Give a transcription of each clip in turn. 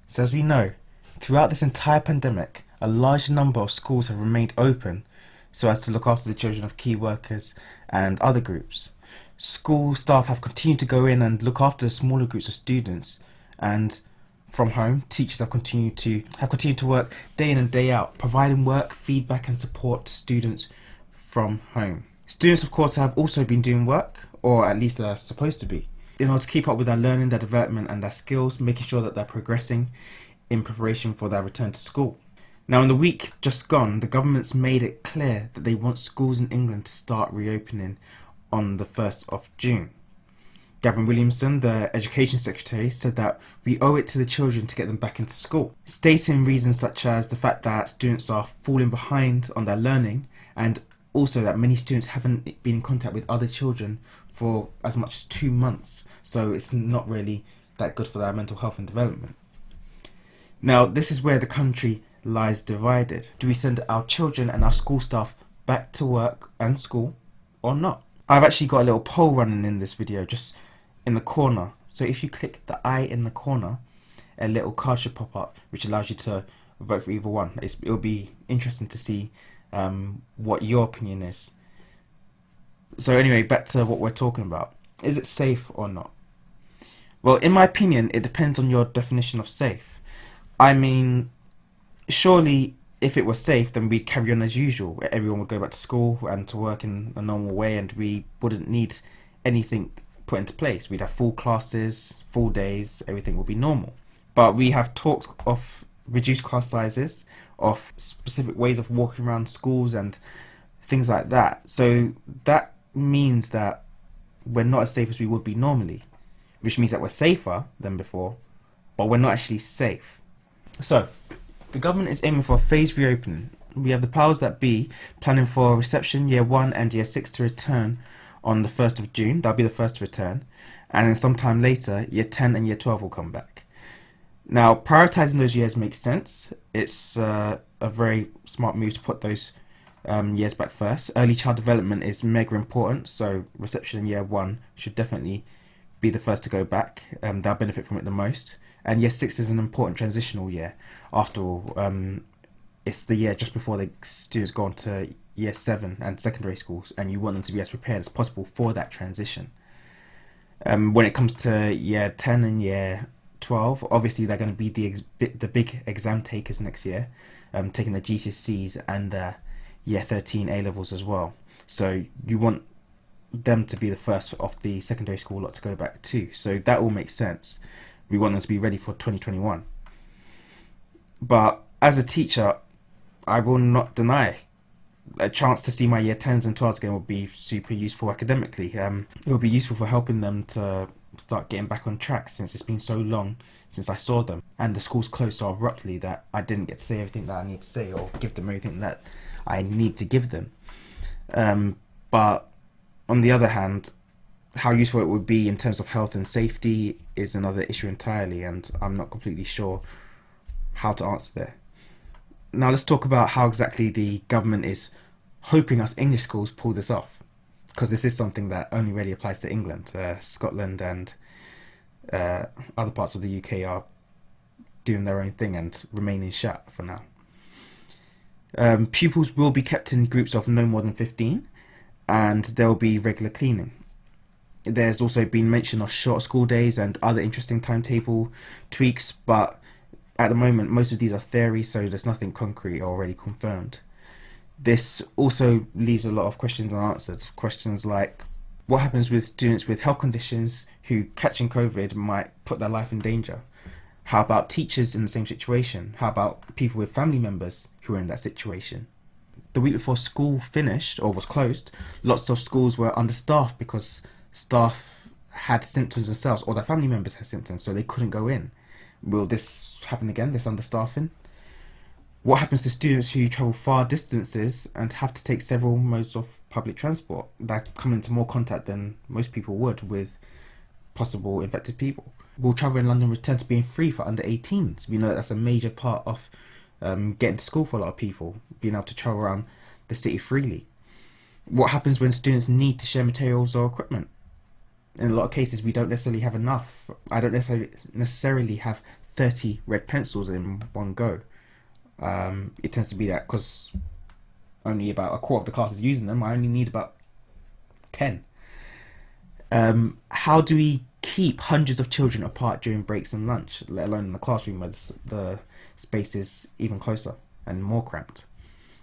So as we know, throughout this entire pandemic, a large number of schools have remained open so as to look after the children of key workers and other groups. School staff have continued to go in and look after the smaller groups of students, and from home, teachers have continued to work day in and day out, providing work, feedback and support to students from home. Students, of course, have also been doing work, or at least they're supposed to be, in order to keep up with their learning, their development and their skills, making sure that they're progressing in preparation for their return to school. Now, in the week just gone, the government's made it clear that they want schools in England to start reopening on the 1st of June. Gavin Williamson, the Education Secretary, said that we owe it to the children to get them back into school, stating reasons such as the fact that students are falling behind on their learning, and also that many students haven't been in contact with other children for as much as 2 months, so it's not really that good for their mental health and development. Now, this is where the country lies divided. Do we send our children and our school staff back to work and school or not? I've actually got a little poll running in this video just in the corner. So if you click the I in the corner, a little card should pop up which allows you to vote for either one. It'll be interesting to see what your opinion is. So anyway, back to what we're talking about. Is it safe or not? Well, in my opinion, it depends on your definition of safe. I mean, surely if it was safe, then we'd carry on as usual. Everyone would go back to school and to work in a normal way, and we wouldn't need anything put into place. We'd have full classes, full days, everything would be normal. But we have talked of reduced class sizes, of specific ways of walking around schools and things like that. So that means that we're not as safe as we would be normally, which means that we're safer than before, but we're not actually safe. So the government is aiming for a phased reopening. We have the powers that be planning for reception year 1 and year 6 to return on the 1st of June. That'll be the first to return. And then sometime later, year 10 and year 12 will come back. Now, prioritising those years makes sense. It's a very smart move to put those years back first. Early child development is mega important, so reception in year 1 should definitely be the first to go back. They'll benefit from it the most. And year 6 is an important transitional year. After all, it's the year just before the students go on to year 7 and secondary schools, and you want them to be as prepared as possible for that transition. When it comes to year 10 and year 12, obviously they're going to be the big exam takers next year, taking the GCSEs and the year 13 A-levels as well. So you want them to be the first of the secondary school lot to go back too. So that all makes sense. We want them to be ready for 2021. But as a teacher, I will not deny a chance to see my year 10s and 12s again would be super useful academically. It will be useful for helping them to start getting back on track, since it's been so long since I saw them and the school's closed so abruptly that I didn't get to say everything that I need to say or give them everything that I need to give them. But on the other hand, how useful it would be in terms of health and safety is another issue entirely, and I'm not completely sure how to answer there. Now let's talk about how exactly the government is hoping us English schools pull this off, because this is something that only really applies to England. Scotland and other parts of the UK are doing their own thing and remaining shut for now. Pupils will be kept in groups of no more than 15, and there will be regular cleaning. There's also been mention of short school days and other interesting timetable tweaks, but at the moment most of these are theories, so there's nothing concrete or already confirmed. This also leaves a lot of questions unanswered. Questions like, what happens with students with health conditions who catching COVID might put their life in danger? How about teachers in the same situation? How about people with family members who are in that situation? The week before school finished or was closed, lots of schools were understaffed because staff had symptoms themselves, or their family members had symptoms, so they couldn't go in. Will this happen again, this understaffing? What happens to students who travel far distances and have to take several modes of public transport that come into more contact than most people would with possible infected people? Will travel in London return to being free for under 18s? We know that's a major part of getting to school for a lot of people, being able to travel around the city freely. What happens when students need to share materials or equipment? In a lot of cases, we don't necessarily have enough. I don't necessarily have 30 red pencils in one go. It tends to be that because only about a quarter of the class is using them, I only need about 10. How do we keep hundreds of children apart during breaks and lunch, let alone in the classroom where the space is even closer and more cramped?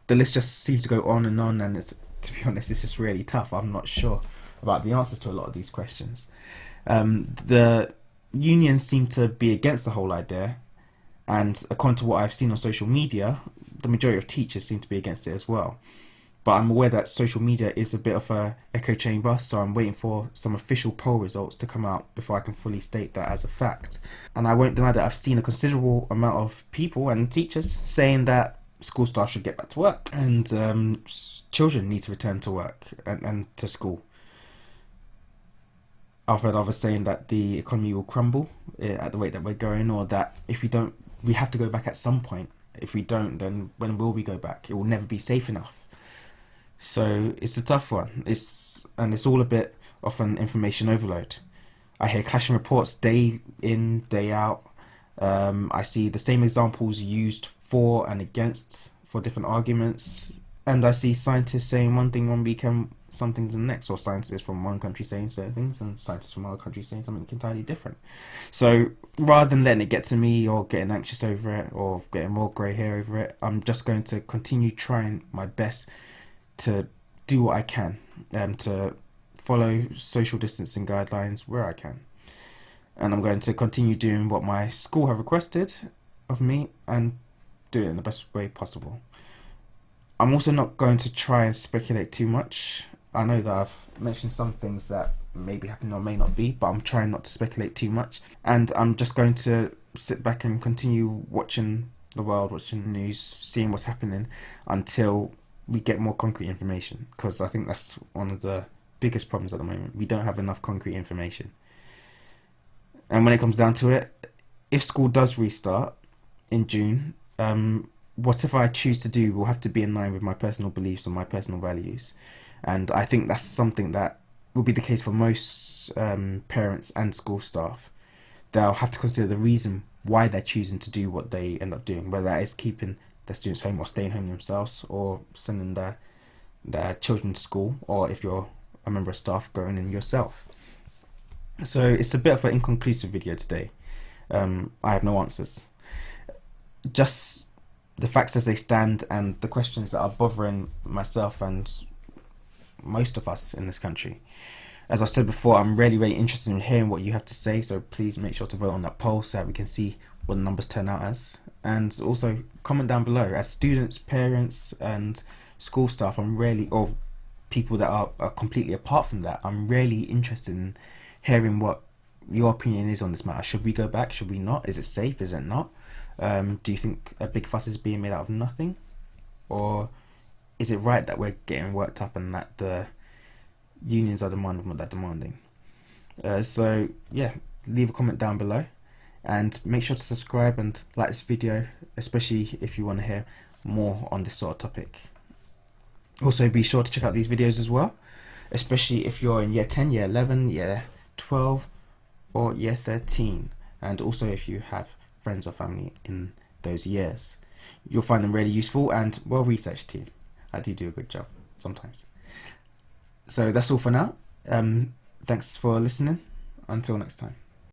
The list just seems to go on, and to be honest, it's just really tough. I'm not sure about the answers to a lot of these questions. The unions seem to be against the whole idea, and according to what I've seen on social media, the majority of teachers seem to be against it as well. But I'm aware that social media is a bit of a echo chamber, so I'm waiting for some official poll results to come out before I can fully state that as a fact. And I won't deny that I've seen a considerable amount of people and teachers saying that school staff should get back to work, and children need to return to work and to school. I've heard others saying that the economy will crumble at the rate that we're going, or that if we don't, we have to go back at some point. If we don't, then when will we go back? It will never be safe enough. So it's a tough one. It's all a bit of an information overload. I hear clashing reports day in, day out. I see the same examples used for and against for different arguments, and I see scientists saying one thing one week and some things the next, or scientists from one country saying certain things and scientists from other countries saying something entirely different. So rather than letting it get to me or getting anxious over it or getting more grey hair over it, I'm just going to continue trying my best to do what I can, to follow social distancing guidelines where I can. And I'm going to continue doing what my school have requested of me and do it in the best way possible. I'm also not going to try and speculate too much. I know that I've mentioned some things that may be happening or may not be, but I'm trying not to speculate too much. And I'm just going to sit back and continue watching the world, watching the news, seeing what's happening until we get more concrete information, because I think that's one of the biggest problems at the moment. We don't have enough concrete information. And when it comes down to it, if school does restart in June, whatever I choose to do will have to be in line with my personal beliefs and my personal values. And I think that's something that will be the case for most parents and school staff. They'll have to consider the reason why they're choosing to do what they end up doing, whether that is keeping their students home or staying home themselves, or sending their children to school, or if you're a member of staff, going in yourself. So it's a bit of an inconclusive video today. I have no answers. Just the facts as they stand and the questions that are bothering myself and most of us in this country. As I said before, I'm really interested in hearing what you have to say, so please make sure to vote on that poll so that we can see what the numbers turn out as. And also comment down below. As students, parents and school staff, or people that are completely apart from that, I'm really interested in hearing what your opinion is on this matter. Should we go back? Should we not? Is it safe? Is it not? Do you think a big fuss is being made out of nothing? Or is it right that we're getting worked up and that the unions are demanding what they're demanding? So yeah, leave a comment down below and make sure to subscribe and like this video, especially if you want to hear more on this sort of topic. Also be sure to check out these videos as well, especially if you're in year 10, year 11, year 12 or year 13, and also if you have friends or family in those years. You'll find them really useful and well researched too. I do a good job sometimes. So that's all for now. Thanks for listening. Until next time.